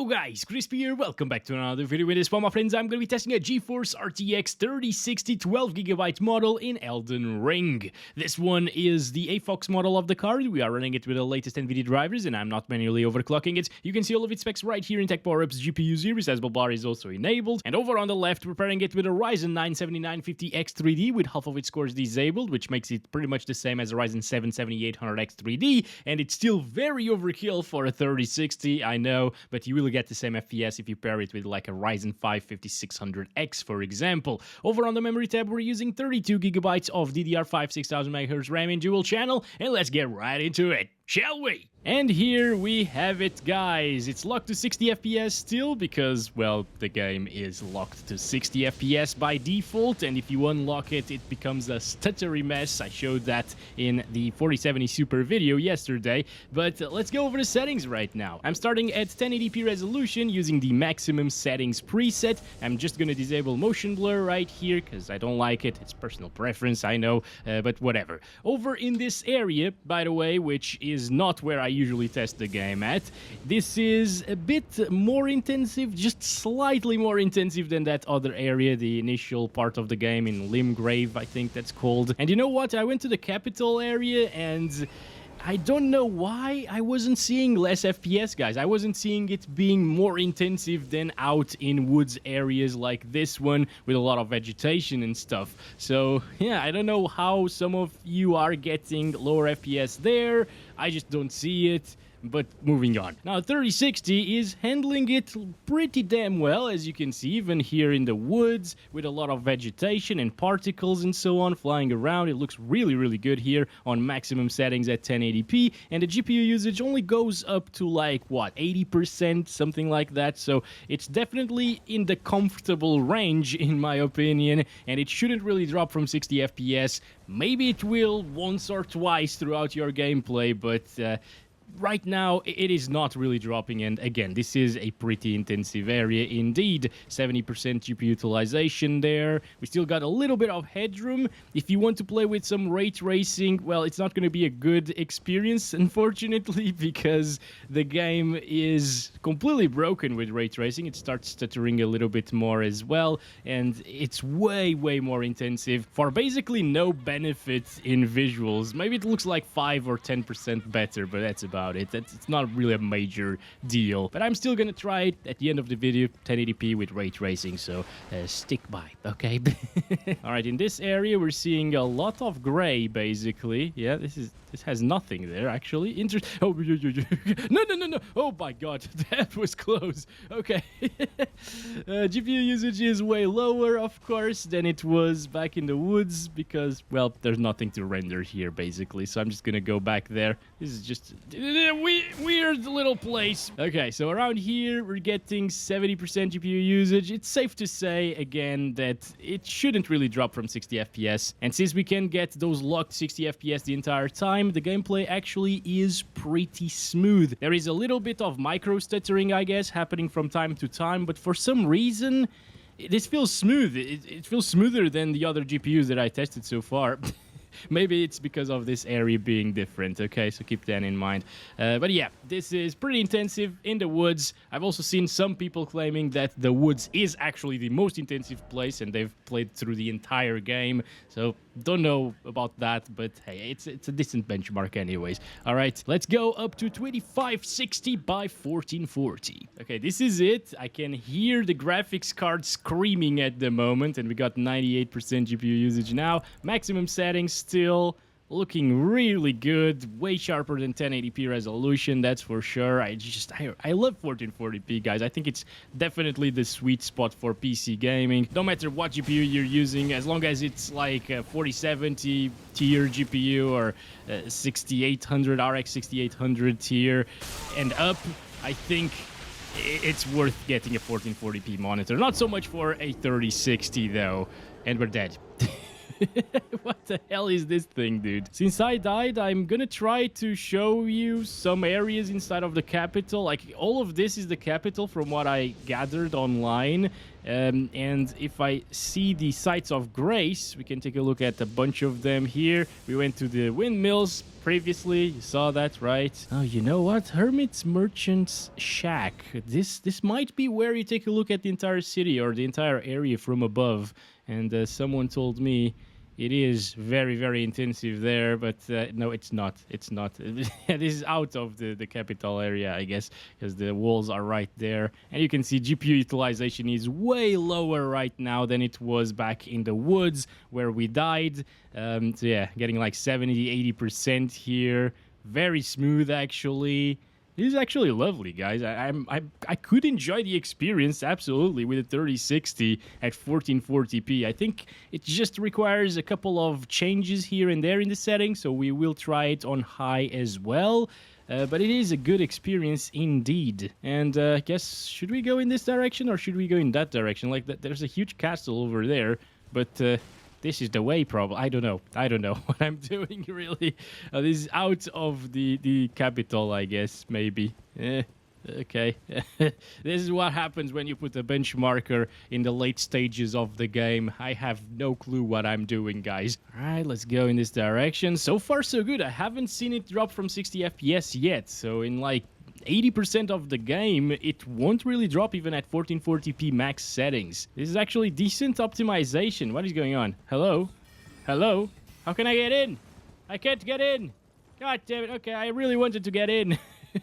Hello guys, Crispy here, welcome back to another video. In this one, my friends, I'm going to be testing a GeForce RTX 3060 12GB model in Elden Ring. This one is the AFOX model of the card. We are running it with the latest Nvidia drivers, and I'm not manually overclocking it. You can see all of its specs right here in Tech Power-Up's GPU series, as bar is also enabled. And over on the left, we're pairing it with a Ryzen 9 7950X3D with half of its cores disabled, which makes it pretty much the same as a Ryzen 7 7800X3D, and it's still very overkill for a 3060, I know, but you will get the same FPS if you pair it with like a Ryzen 5 5600X, for example. Over on the memory tab, we're using 32GB of DDR5 6000MHz RAM in dual channel, and let's get right into it, shall we? And here we have it, guys. It's locked to 60 FPS still because, well, the game is locked to 60 FPS by default, and if you unlock it, it becomes a stuttery mess. I showed that in the 4070 Super video yesterday, but let's go over the settings right now. I'm starting at 1080p resolution using the maximum settings preset. I'm just gonna disable motion blur right here because I don't like it. It's personal preference, I know, but whatever. Over in this area, by the way, which is not where I usually test the game at, this is a bit more intensive, just slightly more intensive than that other area, the initial part of the game in Limgrave, I think that's called. And you know what? I went to the capital area and I don't know why I wasn't seeing less FPS, guys. I wasn't seeing it being more intensive than out in woods areas like this one with a lot of vegetation and stuff. So, yeah, I don't know how some of you are getting lower FPS there. I just don't see it. But moving on. Now, 3060 is handling it pretty damn well, as you can see, even here in the woods, with a lot of vegetation and particles and so on flying around. It looks really, really good here on maximum settings at 1080p, and the GPU usage only goes up to, like, what, 80%, something like that, so it's definitely in the comfortable range, in my opinion, and it shouldn't really drop from 60 FPS. Maybe it will once or twice throughout your gameplay, but right now, it is not really dropping, and again, this is a pretty intensive area indeed. 70% GPU utilization there. We still got a little bit of headroom. If you want to play with some ray tracing, well, it's not going to be a good experience, unfortunately, because the game is completely broken with ray tracing. It starts stuttering a little bit more as well, and it's way, way more intensive for basically no benefit in visuals. Maybe it looks like 5 or 10% better, but that's about it. It's not really a major deal, but I'm still gonna try it at the end of the video, 1080p with ray tracing, so stick by, okay? All right, in this area we're seeing a lot of gray, basically. Yeah, this has nothing there, actually. Oh, no! Oh my god, that was close. Okay. GPU usage is way lower, of course, than it was back in the woods because, well, there's nothing to render here, basically, so I'm just gonna go back there. This is just a weird little place. Okay, so around here, we're getting 70% GPU usage. It's safe to say, again, that it shouldn't really drop from 60 FPS. And since we can get those locked 60 FPS the entire time, the gameplay actually is pretty smooth. There is a little bit of micro stuttering, I guess, happening from time to time, but for some reason, this feels smooth. It feels smoother than the other GPUs that I tested so far. Maybe it's because of this area being different, okay? So keep that in mind. But yeah, this is pretty intensive in the woods. I've also seen some people claiming that the woods is actually the most intensive place, and they've played through the entire game. So don't know about that, but hey, it's a decent benchmark anyways. All right, let's go up to 2560 by 1440. Okay, this is it. I can hear the graphics card screaming at the moment, and we got 98% GPU usage now. Maximum settings still looking really good, way sharper than 1080p resolution, that's for sure. I love 1440p, guys. I think it's definitely the sweet spot for PC gaming. No matter what GPU you're using, as long as it's like a 4070 tier GPU or 6800 RX 6800 tier and up, I think it's worth getting a 1440p monitor. Not so much for a 3060 though, and we're dead. What the hell is this thing, dude? Since I died, I'm gonna try to show you some areas inside of the capital. Like, all of this is the capital from what I gathered online. And if I see the sites of grace, we can take a look at a bunch of them here. We went to the windmills previously. You saw that, right? Oh, you know what? Hermit's Merchant's Shack. This might be where you take a look at the entire city or the entire area from above. And someone told me it is very, very intensive there, but no, it's not. It's not. This is out of the capital area, I guess, because the walls are right there. And you can see GPU utilization is way lower right now than it was back in the woods where we died. So yeah, getting like 70-80% here. Very smooth, actually. This is actually lovely, guys. I could enjoy the experience absolutely with a 3060 at 1440p. I think it just requires a couple of changes here and there in the settings, so we will try it on high as well. But it is a good experience indeed. And I guess, should we go in this direction or should we go in that direction? Like, there's a huge castle over there, but this is the way, probably. I don't know what I'm doing, really. This is out of the capital, I guess, maybe. Okay. This is what happens when you put a benchmarker in the late stages of the game. I have no clue what I'm doing, guys. All right, let's go in this direction. So far, so good. I haven't seen it drop from 60 FPS yet. So in like 80% of the game, it won't really drop even at 1440p max settings. This is actually decent optimization. What is going on? Hello? Hello? How can I get in? I can't get in. God damn it. Okay, I really wanted to get in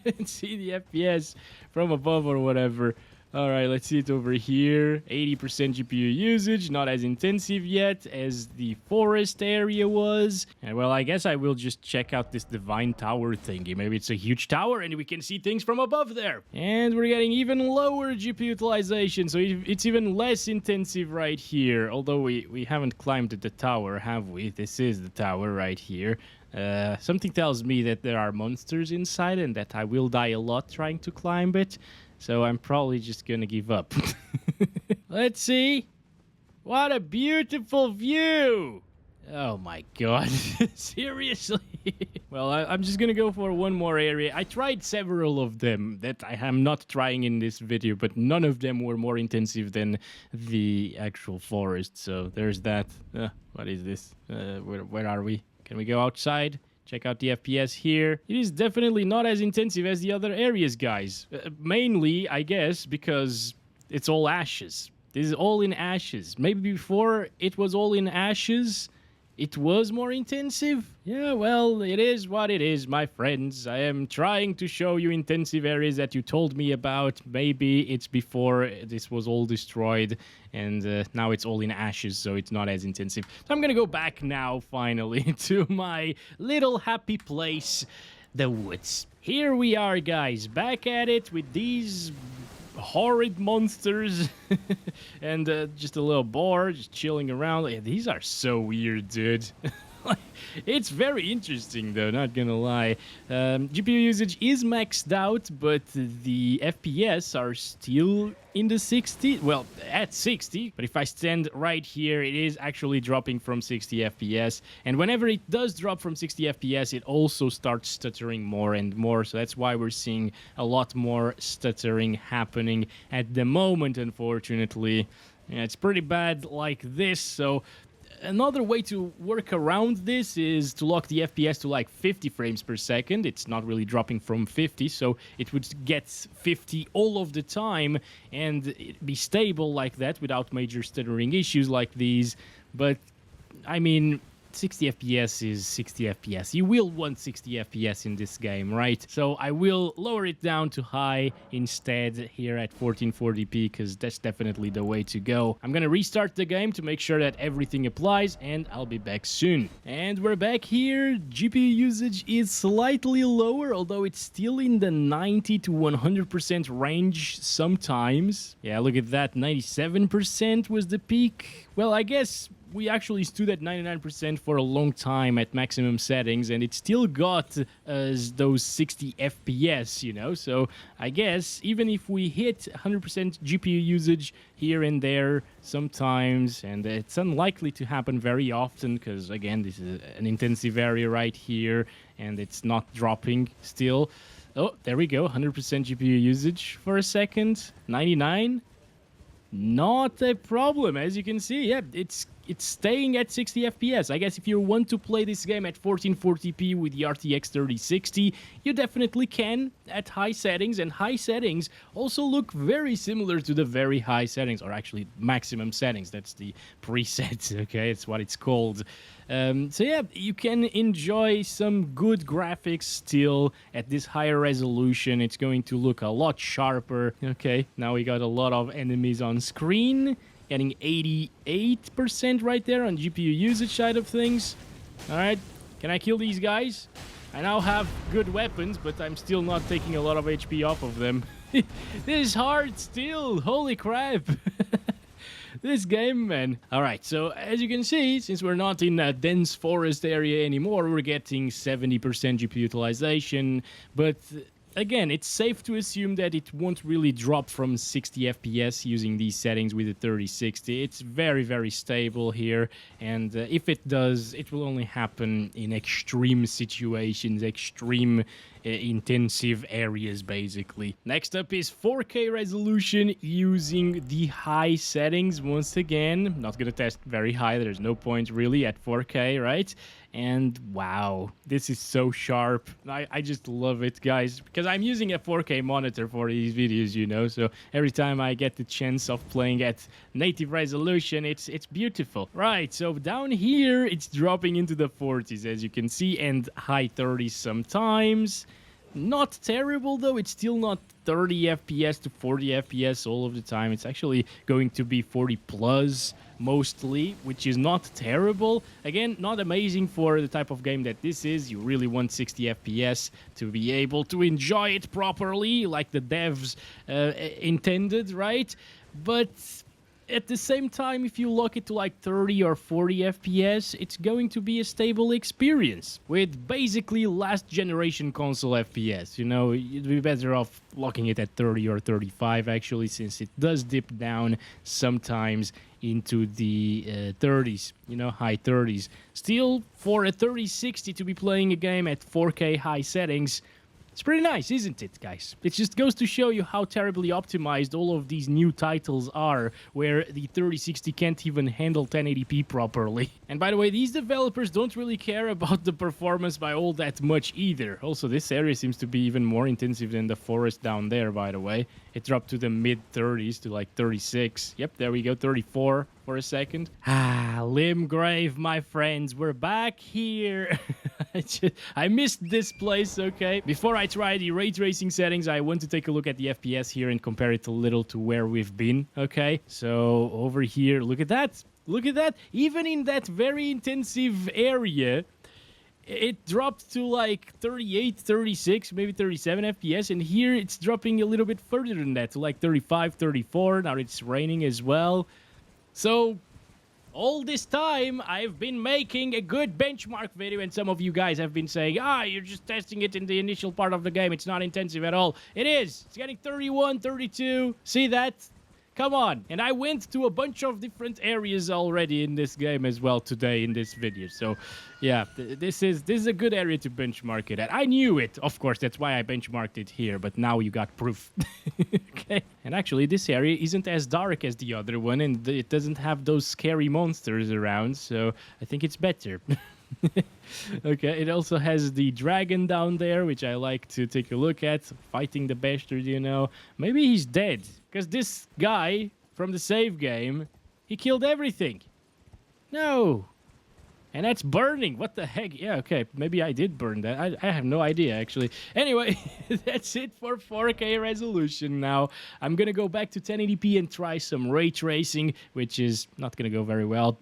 and see the FPS from above or whatever. All right, let's see it over here. 80% GPU usage, not as intensive yet as the forest area was. And well, I guess I will just check out this divine tower thingy. Maybe it's a huge tower and we can see things from above there. And we're getting even lower GPU utilization, so it's even less intensive right here. Although we haven't climbed the tower, have we? This is the tower right here. Something tells me that there are monsters inside and that I will die a lot trying to climb it. So I'm probably just gonna give up. Let's see. What a beautiful view. Oh my god. Seriously. Well, I'm just gonna go for one more area. I tried several of them that I am not trying in this video, but none of them were more intensive than the actual forest. So there's that. What is this? Where are we? Can we go outside? Check out the FPS here. It is definitely not as intensive as the other areas, guys. Mainly, I guess, because it's all ashes. This is all in ashes. Maybe before it was all in ashes, it was more intensive? Yeah, well, it is what it is, my friends. I am trying to show you intensive areas that you told me about. Maybe it's before this was all destroyed, and now it's all in ashes, so it's not as intensive. So I'm gonna go back now, finally, to my little happy place, the woods. Here we are, guys, back at it with these horrid monsters and just a little boar just chilling around. Yeah, these are so weird, dude. It's very interesting, though, not gonna lie. GPU usage is maxed out, but the FPS are still in the 60. Well, at 60. But if I stand right here, it is actually dropping from 60 FPS. And whenever it does drop from 60 FPS, it also starts stuttering more and more. So that's why we're seeing a lot more stuttering happening at the moment, unfortunately. Yeah, it's pretty bad like this, so another way to work around this is to lock the FPS to like 50 frames per second. It's not really dropping from 50, so it would get 50 all of the time and be stable like that without major stuttering issues like these. But, I mean, 60 FPS is 60 FPS. You will want 60 FPS in this game, right? So I will lower it down to high instead here at 1440p because that's definitely the way to go. I'm gonna restart the game to make sure that everything applies and I'll be back soon. And we're back here. GPU usage is slightly lower, although it's still in the 90 to 100% range sometimes. Yeah, look at that. 97% was the peak. Well, I guess we actually stood at 99% for a long time at maximum settings, and it still got us those 60 FPS, you know? So I guess even if we hit 100% GPU usage here and there sometimes, and it's unlikely to happen very often because, again, this is an intensive area right here, and it's not dropping still. Oh, there we go, 100% GPU usage for a second, 99. not a problem. As you can see, yeah, it's staying at 60 FPS. I guess if you want to play this game at 1440p with the RTX 3060, you definitely can at high settings, and high settings also look very similar to the very high settings, or actually maximum settings. That's the preset, okay? It's what it's called. So yeah, you can enjoy some good graphics still at this higher resolution. It's going to look a lot sharper. Okay, now we got a lot of enemies on screen. Getting 88% right there on GPU usage side of things. Alright, can I kill these guys? I now have good weapons, but I'm still not taking a lot of HP off of them. This is hard still, holy crap. This game, man. Alright, so as you can see, since we're not in a dense forest area anymore, we're getting 70% GPU utilization, but again, it's safe to assume that it won't really drop from 60 FPS using these settings with the 3060. It's very, very stable here, and if it does, it will only happen in extreme situations, extreme intensive areas, basically. Next up is 4K resolution using the high settings. Once again, not gonna test very high, there's no point really at 4K, right? And wow, this is so sharp. I just love it, guys, because I'm using a 4K monitor for these videos, you know, so every time I get the chance of playing at native resolution, it's beautiful. Right, so down here, it's dropping into the 40s, as you can see, and high 30s sometimes. Not terrible, though. It's still not 30 FPS to 40 FPS all of the time. It's actually going to be 40 plus mostly, which is not terrible. Again, not amazing for the type of game that this is. You really want 60 FPS to be able to enjoy it properly, like the devs intended, right? But at the same time, if you lock it to like 30 or 40 FPS, it's going to be a stable experience with basically last generation console FPS. You know, you'd be better off locking it at 30 or 35 actually, since it does dip down sometimes into the 30s, you know, high 30s. Still, for a 3060 to be playing a game at 4K high settings, it's pretty nice, isn't it, guys? It just goes to show you how terribly optimized all of these new titles are, where the 3060 can't even handle 1080p properly. And by the way, these developers don't really care about the performance by all that much either. Also, this area seems to be even more intensive than the forest down there, by the way. It dropped to the mid-30s, to like 36. Yep, there we go, 34 for a second. Limgrave, my friends, we're back here. I missed this place, okay? Before I try the ray tracing settings, I want to take a look at the FPS here and compare it a little to where we've been, okay? So over here, look at that. Look at that. Even in that very intensive area, it dropped to like 38, 36, maybe 37 FPS, and here it's dropping a little bit further than that, to like 35, 34. Now it's raining as well. So all this time, I've been making a good benchmark video, and some of you guys have been saying, you're just testing it in the initial part of the game. It's not intensive at all. It is. It's getting 31, 32. See that? Come on. And I went to a bunch of different areas already in this game as well today in this video. So, yeah, this is a good area to benchmark it at. I knew it, of course. That's why I benchmarked it here. But now you got proof. Okay. And actually, this area isn't as dark as the other one, and it doesn't have those scary monsters around. So I think it's better. Okay, it also has the dragon down there, which I like to take a look at. Fighting the bastard, you know. Maybe he's dead, because this guy from the save game, he killed everything. No. And that's burning. What the heck? Yeah, okay, maybe I did burn that. I have no idea, actually. Anyway, that's it for 4K resolution now. I'm gonna go back to 1080p and try some ray tracing, which is not gonna go very well.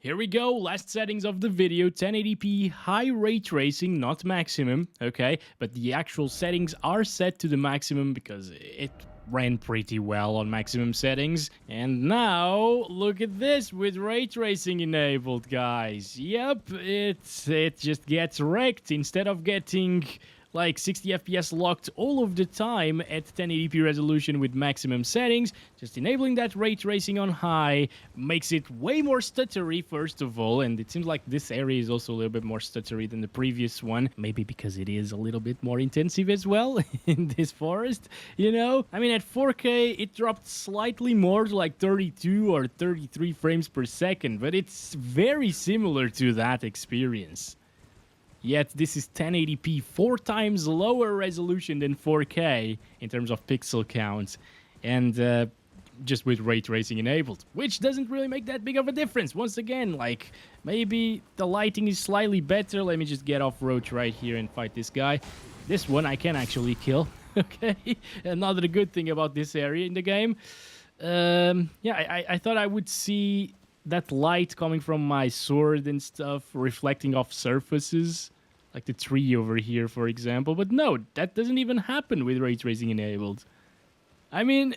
Here we go, last settings of the video, 1080p high ray tracing, not maximum, okay? But the actual settings are set to the maximum because it ran pretty well on maximum settings. And now, look at this with ray tracing enabled, guys. Yep, it just gets wrecked. Instead of getting like 60 FPS locked all of the time at 1080p resolution with maximum settings. Just enabling that ray tracing on high makes it way more stuttery, first of all, and it seems like this area is also a little bit more stuttery than the previous one. Maybe because it is a little bit more intensive as well in this forest, you know? I mean, at 4K, it dropped slightly more to like 32 or 33 frames per second, but it's very similar to that experience. Yet this is 1080p, 4 times lower resolution than 4K in terms of pixel count, and just with ray tracing enabled, which doesn't really make that big of a difference. Once again, like, maybe the lighting is slightly better. Let me just get off roach right here and fight this guy. This one I can actually kill. Okay, another good thing about this area in the game. Yeah, I thought I would see that light coming from my sword and stuff reflecting off surfaces, like the tree over here, for example. But no, that doesn't even happen with ray tracing enabled. I mean,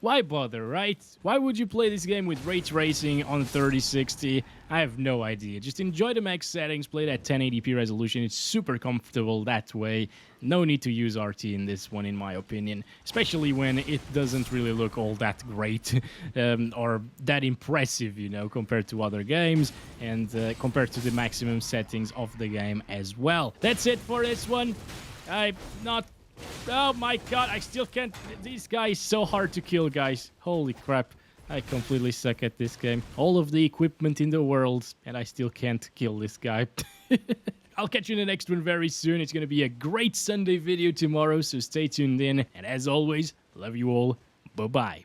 why bother, right? Why would you play this game with ray tracing on 3060? I have no idea. Just enjoy the max settings, play that 1080p resolution. It's super comfortable that way. No need to use RT in this one, in my opinion. Especially when it doesn't really look all that great or that impressive, you know, compared to other games and compared to the maximum settings of the game as well. That's it for this one. I'm not... Oh my god, I still can't... This guy is so hard to kill, guys. Holy crap. I completely suck at this game. All of the equipment in the world, and I still can't kill this guy. I'll catch you in the next one very soon. It's going to be a great Sunday video tomorrow, so stay tuned in. And as always, love you all. Bye-bye.